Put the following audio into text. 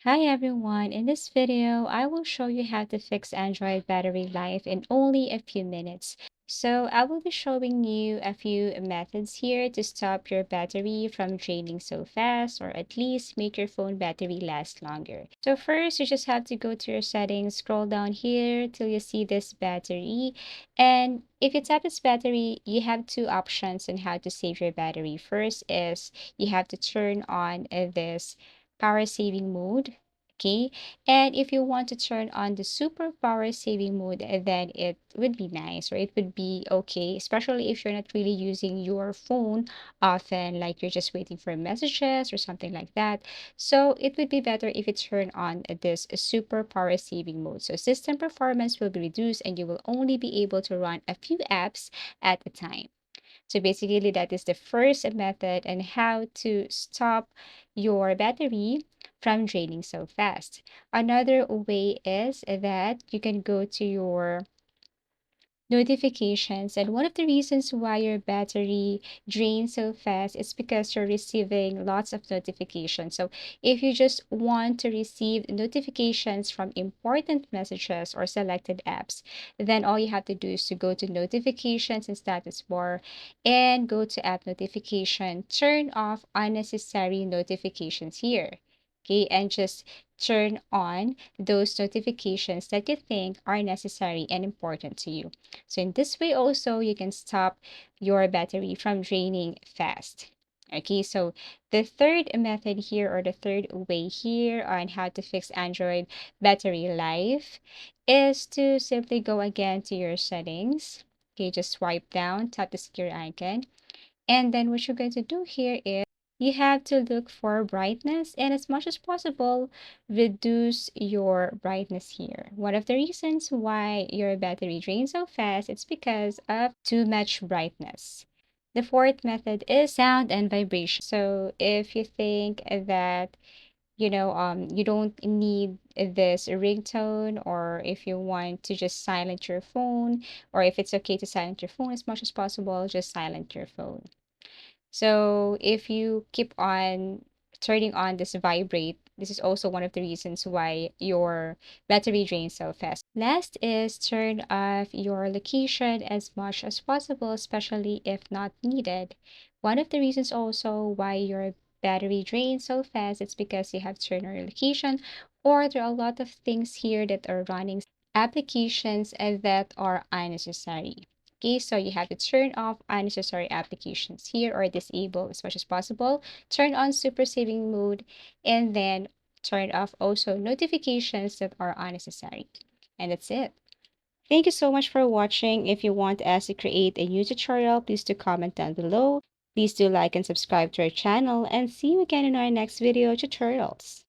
Hi everyone, in this video, I will show you how to fix Android battery life in only a few minutes. So I will be showing you a few methods here to stop your battery from draining so fast, or at least make your phone battery last longer. So first, you just have to go to your settings, scroll down here till you see this battery. And if you tap this battery, you have two options on how to save your battery. First is you have to turn on this power saving mode. Okay, and if you want to turn on the super power saving mode, then it would be nice, or it would be okay, especially if you're not really using your phone often, like you're just waiting for messages or something like that. So it would be better if you turn on this super power saving mode. So system performance will be reduced and you will only be able to run a few apps at a time. So basically, that is the first method on how to stop your battery from draining so fast. Another way is that you can go to your notifications. And one of the reasons why your battery drains so fast is because you're receiving lots of notifications. So if you just want to receive notifications from important messages or selected apps, then all you have to do is to go to notifications and status bar and go to app notification, turn off unnecessary notifications here. Okay, and just turn on those notifications that you think are necessary and important to you. So in this way also, you can stop your battery from draining fast. Okay, so the third method here, or the third way here on how to fix Android battery life, is to simply go again to your settings. Okay, just swipe down, tap the gear icon, and then what you're going to do here is you have to look for brightness, and as much as possible, reduce your brightness here. One of the reasons why your battery drains so fast, it's because of too much brightness. The fourth method is sound and vibration. So if you think that you don't need this ringtone, or if you want to just silence your phone, or if it's okay to silence your phone as much as possible, just silence your phone. So if you keep on turning on this vibrate, this is also one of the reasons why your battery drains so fast. Last is turn off your location as much as possible, especially if not needed. One of the reasons also why your battery drains so fast, it's because you have turned on your location, or there are a lot of things here that are running applications and that are unnecessary. Okay, so you have to turn off unnecessary applications here, or disable as much as possible. Turn on super saving mode, and then turn off also notifications that are unnecessary. And that's it. Thank you so much for watching. If you want us to create a new tutorial, please do comment down below. Please do like and subscribe to our channel, and see you again in our next video tutorials.